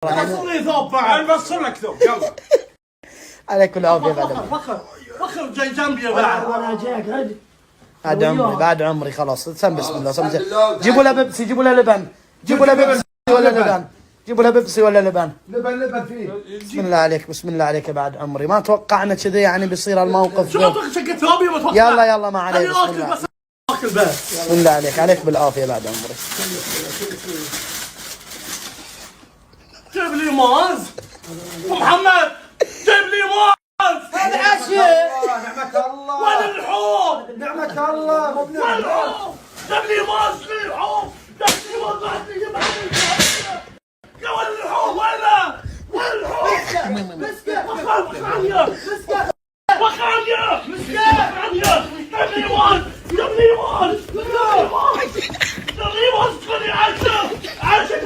وصل لي ثوب بعد. انا بوصل لك ثوب يلا. عليك العافيه بعد عمري. فخر جاي جنبي بعد. انا جايك غد. بعد عمري بعد عمري خلاص سم بسم الله سم. جيبوا له بيبسي جيبوا له لبن جيبوا له بيبسي ولا لبن جيبوا له بيبسي ولا لبن. لبن فيه. بسم الله عليك بسم الله عليك يا بعد عمري ما توقعنا كذا يعني بيصير الموقف. شو اعطيك شقة ثوبي واتوقع. يلا ما عليك بسم اكل الله. بس اكل بس. بسم الله عليك بالعافيه بعد عمري. جيب لي موز محمد جيب لي موز. هذا عشاء. نعمة الله. وين اللحوم؟ نعمة الله مو وين بنعمة. اللحوم؟ جيب لي موز جيب لي لحوم جيب لي موز يا وين اللحوم وينه؟ وين اللحوم؟ وخانية جيب لي موز جيب لي موز جيب لي موز جيب لي موز خلي عشا